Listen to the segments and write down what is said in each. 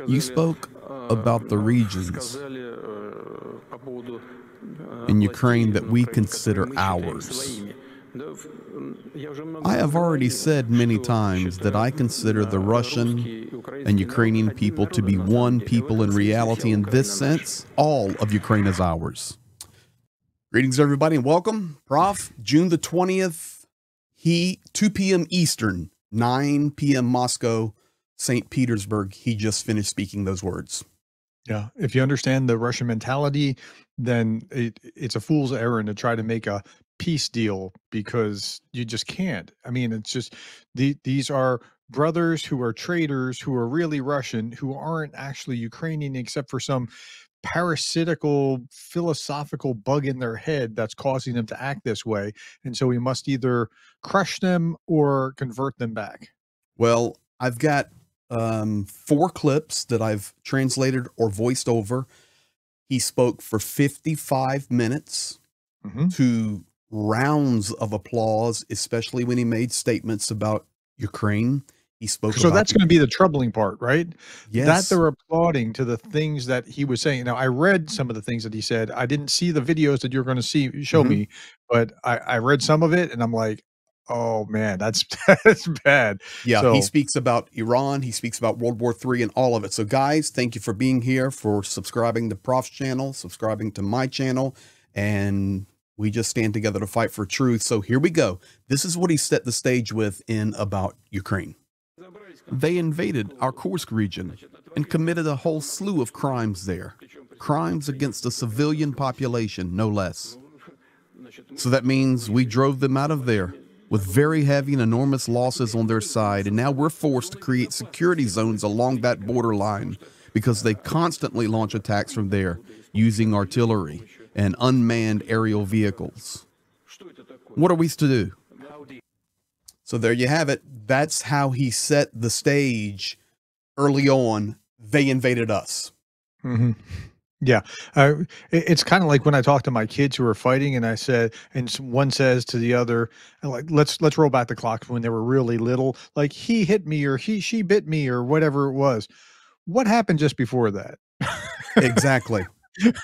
You spoke about the regions in Ukraine that we consider ours. I have already said many times that I consider the Russian and Ukrainian people to be one people in reality. In this sense, all of Ukraine is ours. Greetings, everybody, and welcome. Prof, June the 20th, 2 p.m. Eastern, 9 p.m. Moscow, St. Petersburg. He just finished speaking those words. Yeah. If you understand the Russian mentality, then it's a fool's errand to try to make a peace deal, because you just can't. I mean, it's just these are brothers who are traitors, who are really Russian, who aren't actually Ukrainian, except for some parasitical philosophical bug in their head that's causing them to act this way. And so we must either crush them or convert them back. Well, I've got 4 clips that I've translated or voiced over. He spoke for 55 minutes to rounds of applause, especially when he made statements about Ukraine. He spoke. So that's going to be the troubling part, right? Yes. That they're applauding to the things that he was saying. Now, I read some of the things that he said. I didn't see the videos that you're going to show me, but I read some of it, and I'm like, oh man, that's bad. Yeah, so, he speaks about Iran. He speaks about World War III and all of it. So guys, thank you for being here, for subscribing to Prof's channel, subscribing to my channel, and we just stand together to fight for truth. So here we go. This is what he set the stage with in about Ukraine. They invaded our Kursk region and committed a whole slew of crimes there. Crimes against the civilian population, no less. So that means we drove them out of there with very heavy and enormous losses on their side, and now we're forced to create security zones along that borderline because they constantly launch attacks from there using artillery and unmanned aerial vehicles. What are we to do? So there you have it. That's how he set the stage early on. They invaded us. Yeah. It's kind of like when I talk to my kids who are fighting, and I said, and one says to the other, like, let's roll back the clock when they were really little, like he hit me or she bit me or whatever it was. What happened just before that? Exactly.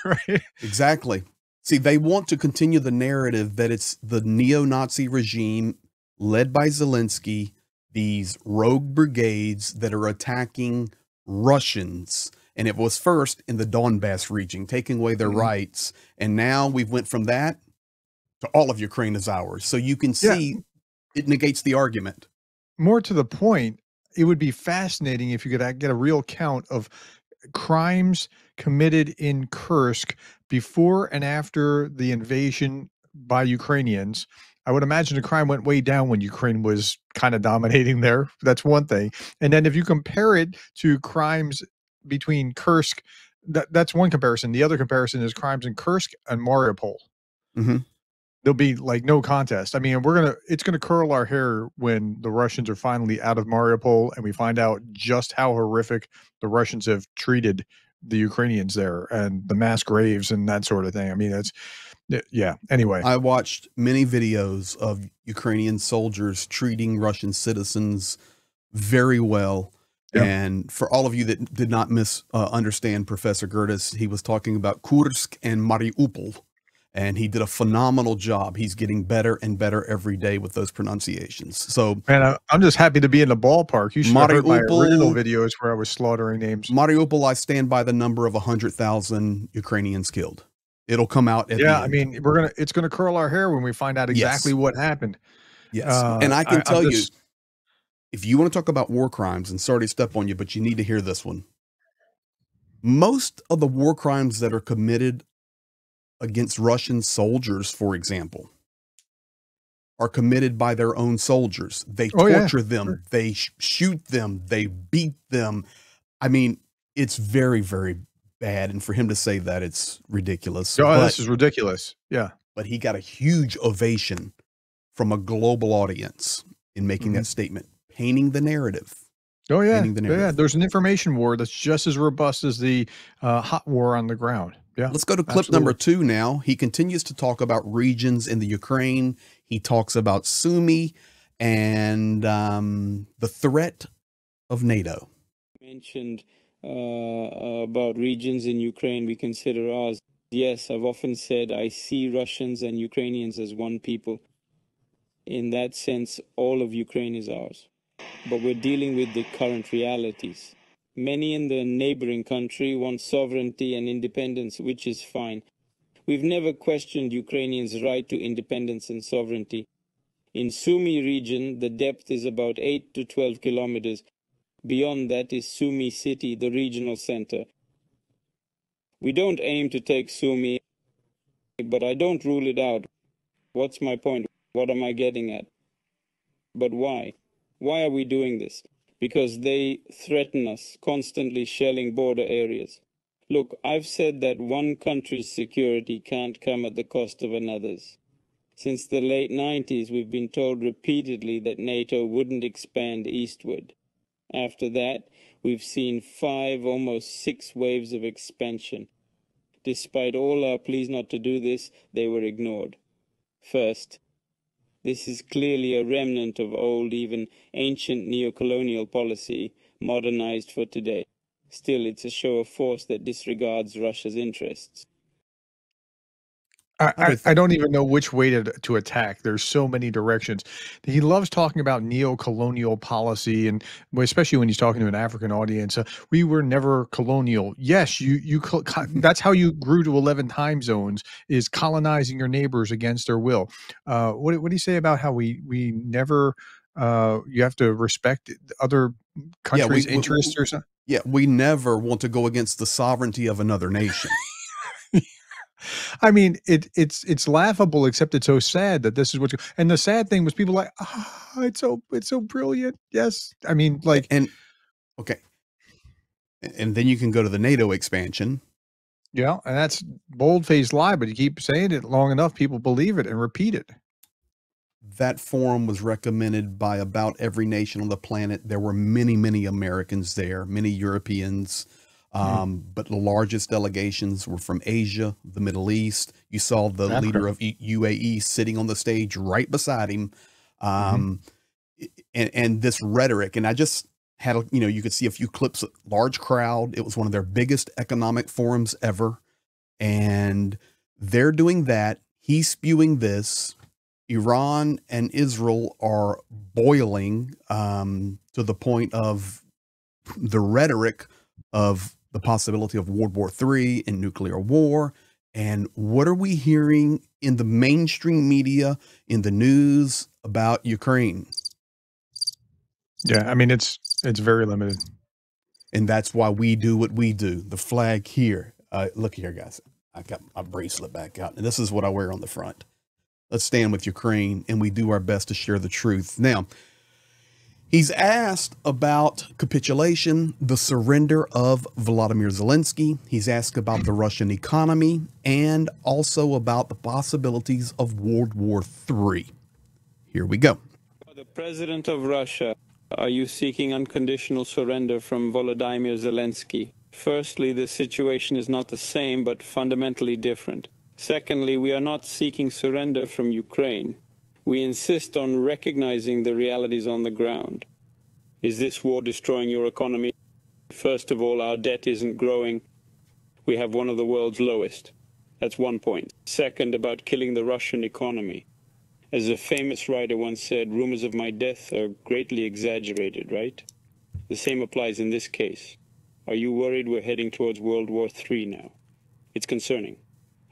Right. Exactly. See, they want to continue the narrative that it's the neo-Nazi regime led by Zelensky, these rogue brigades that are attacking Russians. And it was first in the Donbass region, taking away their rights. And now we've went from that to all of Ukraine is ours. So you can see it negates the argument. More to the point, it would be fascinating if you could get a real count of crimes committed in Kursk before and after the invasion by Ukrainians. I would imagine the crime went way down when Ukraine was kind of dominating there. That's one thing. And then if you compare it to crimes between Kursk, that's one comparison. The other comparison is crimes in Kursk and Mariupol. There'll be like no contest. I mean, it's gonna curl our hair when the Russians are finally out of Mariupol and we find out just how horrific the Russians have treated the Ukrainians there and the mass graves and that sort of thing. I mean, yeah. Anyway, I watched many videos of Ukrainian soldiers treating Russian citizens very well. Yep. And for all of you that did not understand Professor Gerdes, he was talking about Kursk and Mariupol, and he did a phenomenal job. He's getting better and better every day with those pronunciations. So, man, I'm just happy to be in the ballpark. You should have heard my original videos where I was slaughtering names. Mariupol, I stand by the number of 100,000 Ukrainians killed. It'll come out at the end. I mean, it's gonna curl our hair when we find out exactly what happened. Yes, and I can tell you, if you want to talk about war crimes, and sorry to step on you, but you need to hear this one. Most of the war crimes that are committed against Russian soldiers, for example, are committed by their own soldiers. They torture them, they shoot them, they beat them. I mean, it's very, very bad. And for him to say that, it's ridiculous. Oh, this is ridiculous. Yeah. But he got a huge ovation from a global audience in making that statement, painting the narrative. Oh yeah, yeah. There's an information war that's just as robust as the hot war on the ground. Yeah. Let's go to clip number 2 now. He continues to talk about regions in the Ukraine. He talks about Sunumi and the threat of NATO. Mentioned about regions in Ukraine we consider ours. Yes, I've often said I see Russians and Ukrainians as one people. In that sense, all of Ukraine is ours. But we're dealing with the current realities. Many in the neighboring country want sovereignty and independence, which is fine. We've never questioned Ukrainians' right to independence and sovereignty. In Sumy region, the depth is about 8 to 12 kilometers. Beyond that is Sumy city, the regional center. We don't aim to take Sumy, but I don't rule it out. What's my point? What am I getting at? But why? Why are we doing this? Because they threaten us, constantly shelling border areas. Look, I've said that one country's security can't come at the cost of another's. Since the late 90s, we've been told repeatedly that NATO wouldn't expand eastward. After that, we've seen 5, almost 6 waves of expansion. Despite all our pleas not to do this, they were ignored. First, this is clearly a remnant of old, even ancient neocolonial policy, modernized for today. Still, it's a show of force that disregards Russia's interests. I don't even know which way to attack. There's so many directions. He loves talking about neo-colonial policy, and especially when he's talking to an African audience. We were never colonial. Yes, that's how you grew to 11 time zones, is colonizing your neighbors against their will. What do you say about how we never? You have to respect other countries' interests or something. Yeah, we never want to go against the sovereignty of another nation. I mean, it's laughable, except it's so sad that this is what and the sad thing was people like, it's so brilliant. Yes. I mean, like, and okay. And then you can go to the NATO expansion. Yeah. And that's bold-faced lie, but you keep saying it long enough, people believe it and repeat it. That forum was recommended by about every nation on the planet. There were many, many Americans there, many Europeans. But the largest delegations were from Asia, the Middle East. You saw the leader of UAE sitting on the stage right beside him. And this rhetoric, and I just had, you could see a few clips, large crowd. It was one of their biggest economic forums ever. And they're doing that. He's spewing this. Iran and Israel are boiling to the point of the rhetoric of the possibility of World War III and nuclear war. And what are we hearing in the mainstream media, in the news about Ukraine? Yeah, I mean, it's very limited. And that's why we do what we do. The flag here. Look here, guys. I got my bracelet back out. And this is what I wear on the front. Let's stand with Ukraine, and we do our best to share the truth. Now, he's asked about capitulation, the surrender of Volodymyr Zelensky. He's asked about the Russian economy and also about the possibilities of World War III. Here we go. The president of Russia, are you seeking unconditional surrender from Volodymyr Zelensky? Firstly, the situation is not the same, but fundamentally different. Secondly, we are not seeking surrender from Ukraine. We insist on recognizing the realities on the ground. Is this war destroying your economy? First of all, our debt isn't growing. We have one of the world's lowest. That's one point. Second, about killing the Russian economy. As a famous writer once said, rumors of my death are greatly exaggerated, right? The same applies in this case. Are you worried we're heading towards World War III now? It's concerning.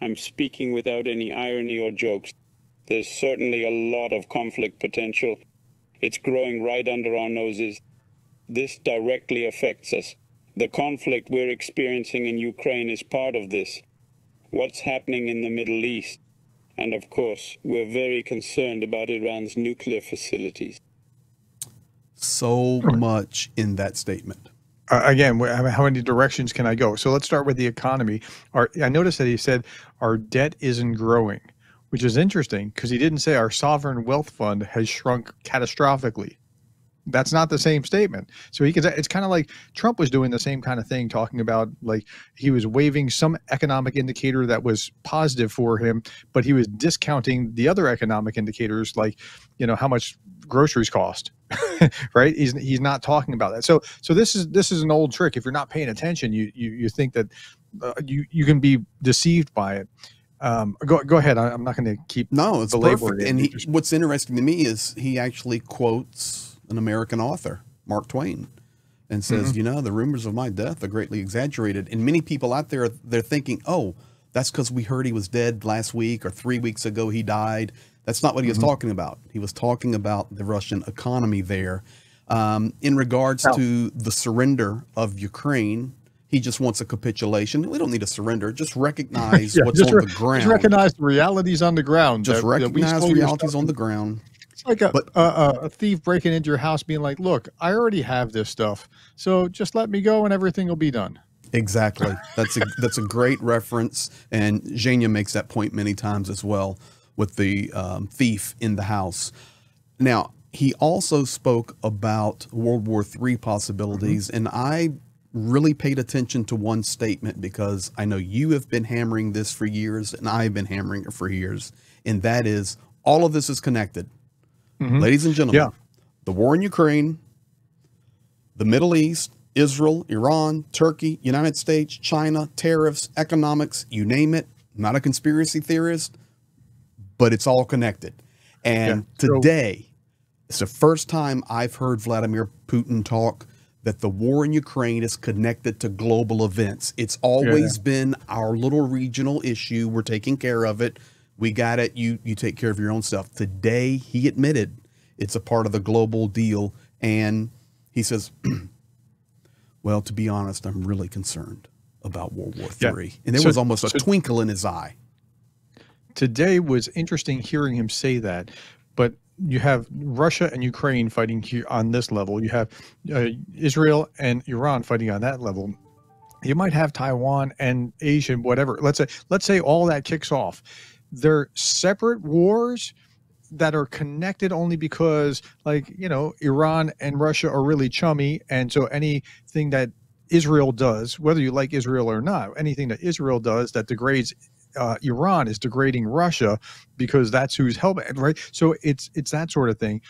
I'm speaking without any irony or jokes. There's certainly a lot of conflict potential. It's growing right under our noses. This directly affects us. The conflict we're experiencing in Ukraine is part of this. What's happening in the Middle East? And of course, we're very concerned about Iran's nuclear facilities. So much in that statement. Again, how many directions can I go? So let's start with the economy. I noticed that he said our debt isn't growing, which is interesting because he didn't say our sovereign wealth fund has shrunk catastrophically. That's not the same statement. So he can. It's kind of like Trump was doing the same kind of thing, talking about like he was waiving some economic indicator that was positive for him, but he was discounting the other economic indicators, like how much groceries cost. Right? He's not talking about that. So this is an old trick. If you're not paying attention, you think that you can be deceived by it. Go ahead. I'm not going to keep. No, it's belaboring perfect. And what's interesting to me is he actually quotes an American author, Mark Twain, and says, the rumors of my death are greatly exaggerated. And many people out there, they're thinking, oh, that's because we heard he was dead last week or 3 weeks ago he died. That's not what he was talking about. He was talking about the Russian economy there. In regards to the surrender of Ukraine, he just wants a capitulation. We don't need a surrender. Just recognize what's on the ground. Just recognize the realities on the ground. Just recognize realities on the ground. It's like a thief breaking into your house being like, look, I already have this stuff, so just let me go and everything will be done. Exactly. That's a great reference. And Zhenya makes that point many times as well with the thief in the house. Now, he also spoke about World War III possibilities, and I really paid attention to one statement because I know you have been hammering this for years and I've been hammering it for years, and that is all of this is connected. Ladies and gentlemen, the war in Ukraine, the Middle East, Israel, Iran, Turkey, United States, China, tariffs, economics, you name it. I'm not a conspiracy theorist, but it's all connected. And today, it's the first time I've heard Vladimir Putin talk that the war in Ukraine is connected to global events. It's always been our little regional issue. We're taking care of it. We got it. You take care of your own stuff. Today, he admitted it's a part of the global deal. And he says, well, to be honest, I'm really concerned about World War III. And there was almost a twinkle in his eye. Today was interesting hearing him say that. But you have Russia and Ukraine fighting here on this level. You have Israel and Iran fighting on that level. You might have Taiwan and Asia, whatever. Let's say all that kicks off. They're separate wars that are connected only because, Iran and Russia are really chummy. And so anything that Israel does, whether you like Israel or not, anything that Israel does that degrades Iran is degrading Russia because that's who's helping, right? So it's that sort of thing.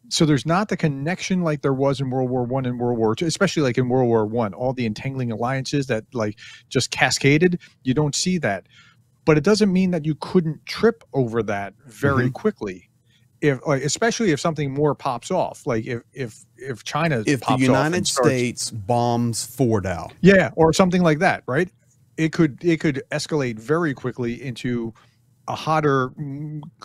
So there's not the connection like there was in World War I and World War II, especially like in World War I, all the entangling alliances that just cascaded. You don't see that. But it doesn't mean that you couldn't trip over that very quickly, especially if something more pops off. Like if China, if the United States bombs Fordow, or something like that, right? It could escalate very quickly into a hotter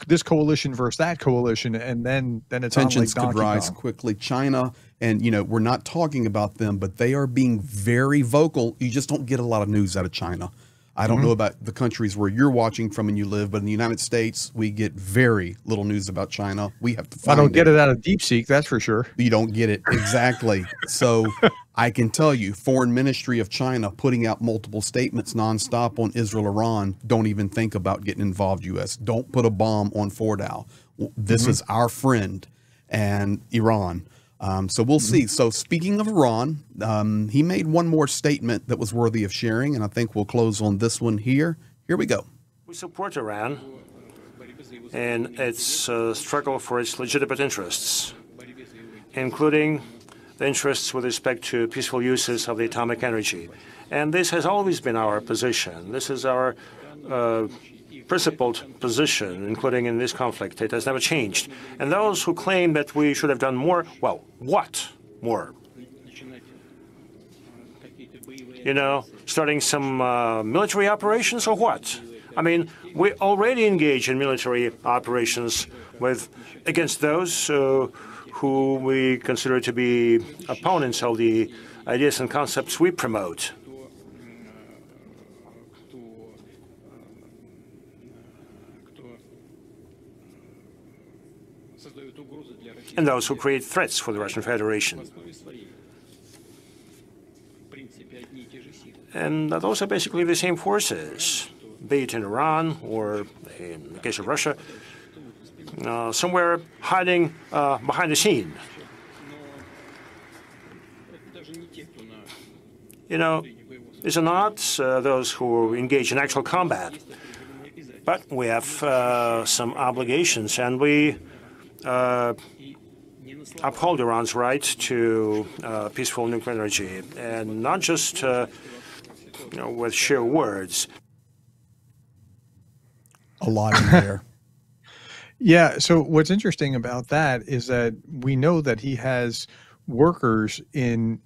this coalition versus that coalition, and then it's tensions on like could rise quickly. China, and we're not talking about them, but they are being very vocal. You just don't get a lot of news out of China. I don't know about the countries where you're watching from and you live, but in the United States, we get very little news about China. We have to find I don't get it out of DeepSeek, that's for sure. You don't get it. Exactly. So I can tell you, Foreign Ministry of China putting out multiple statements nonstop on Israel, Iran. Don't even think about getting involved, U.S. Don't put a bomb on Fordow. This is our friend, and Iran. So we'll see. So speaking of Iran, he made one more statement that was worthy of sharing, and I think we'll close on this one here. Here we go. We support Iran in its struggle for its legitimate interests, including the interests with respect to peaceful uses of the atomic energy. And this has always been our position. This is our principled position, including in this conflict. It has never changed. And those who claim that we should have done more, well, what more? Starting some military operations or what? I mean, we already engage in military operations against those who we consider to be opponents of the ideas and concepts we promote. And those who create threats for the Russian Federation. And those are basically the same forces, be it in Iran or in the case of Russia, somewhere hiding behind the scene. you know, these are not those who engage in actual combat. But we have some obligations, and we uphold Iran's right to peaceful nuclear energy, and not just with sheer words. A lot in there. Yeah. So what's interesting about that is that we know that he has workers in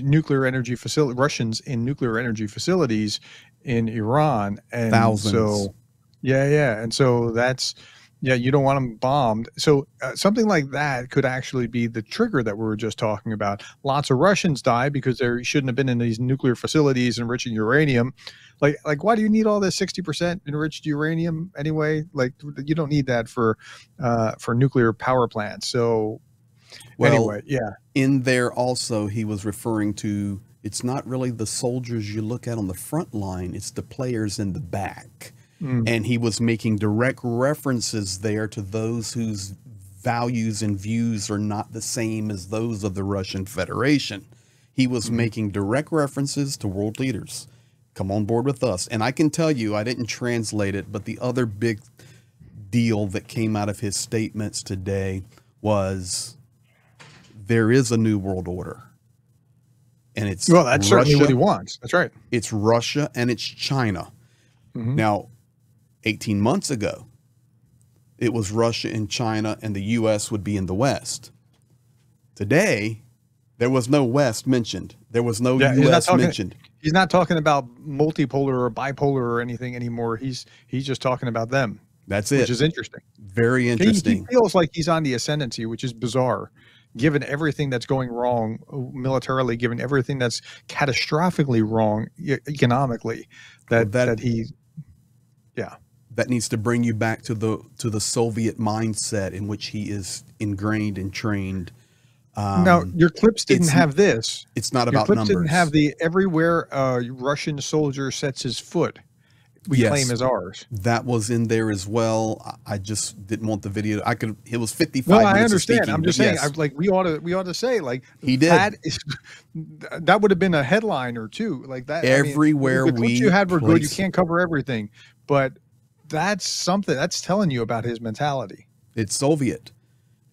nuclear energy facility, Russians in nuclear energy facilities in Iran, and Thousands. so yeah, and so that's you don't want them bombed. So something like that could actually be the trigger that we were just talking about. Lots of Russians die because they shouldn't have been in these nuclear facilities enriching uranium. Like why do you need all this 60% enriched uranium anyway? Like you don't need that for nuclear power plants. So Well, anyway, yeah. In there also, he was referring to, it's not really the soldiers you look at on the front line, it's the players in the back. And he was making direct references there to those whose values and views are not the same as those of the Russian Federation. He was making direct references to world leaders. Come on board with us. And I can tell you, I didn't translate it, but the other big deal that came out of his statements today was there is a new world order. And it's well, that's certainly what he wants. That's right. It's Russia and it's China. Now, 18 months ago, it was Russia and China, and the U.S. would be in the West. Today, there was no West mentioned. There was no U.S. mentioned. He's not talking about multipolar or bipolar or anything anymore. He's just talking about them. That's it. Which is interesting. Very interesting. He feels like he's on the ascendancy, which is bizarre, given everything that's going wrong militarily, given everything that's catastrophically wrong economically. That needs to bring you back to the Soviet mindset in which he is ingrained and trained. Now, your clips didn't have this. It's not about clips numbers. Didn't have the everywhere a Russian soldier sets his foot, we claim as ours. That was in there as well. I just didn't want the video. It was 55 no, minutes I understand. of speaking, I'm just saying, like we ought to say, like he did. That would have been a headline or two, like that. Everywhere the clips you had were good. You can't cover everything, but that's something that's telling you about his mentality. It's Soviet,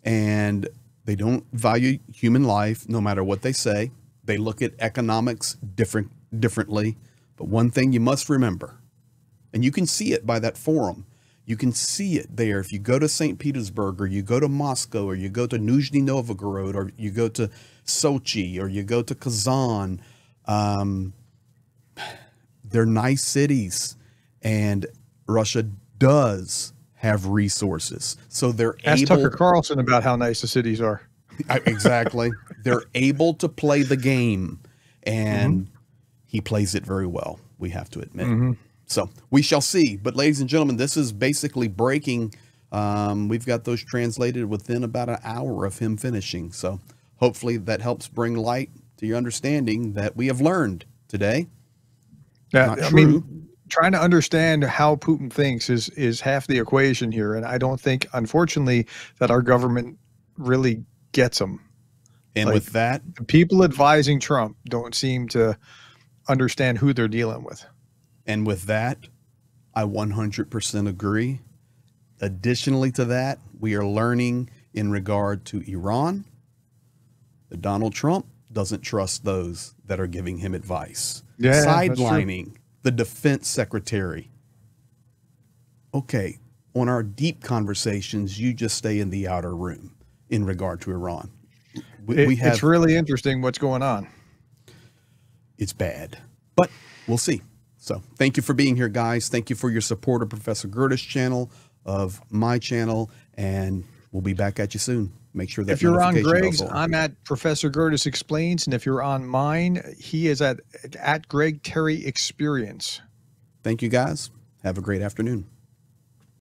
and they don't value human life, no matter what they say. They look at economics differently. But one thing you must remember, and you can see it by that forum. You can see it there. If you go to St. Petersburg, or you go to Moscow, or you go to Nizhny Novgorod, or you go to Sochi, or you go to Kazan, they're nice cities, and Russia does have resources. So they're Ask able... Tucker Carlson about how nice the cities are. Exactly. They're able to play the game, and he plays it very well, we have to admit. So we shall see. But ladies and gentlemen, this is basically breaking. We've got those translated within about an hour of him finishing. So hopefully that helps bring light to your understanding that we have learned today. Yeah, I mean, trying to understand how Putin thinks is half the equation here. And I don't think, unfortunately, that our government really gets him. And with that, the people advising Trump don't seem to understand who they're dealing with. And with that, I 100% agree. Additionally to that, we are learning in regard to Iran that Donald Trump doesn't trust those that are giving him advice. Yeah, sidelining the defense secretary. Okay, on our deep conversations, you just stay in the outer room in regard to Iran. It's really interesting what's going on. It's bad, but we'll see. So thank you for being here, guys. Thank you for your support of Professor Gerdes' channel, of my channel, and we'll be back at you soon. Make sure that if you're on Greg's, I'm at Professor Gerdes Explains, and if you're on mine, he is at Greg Terry Experience. Thank you, guys. Have a great afternoon.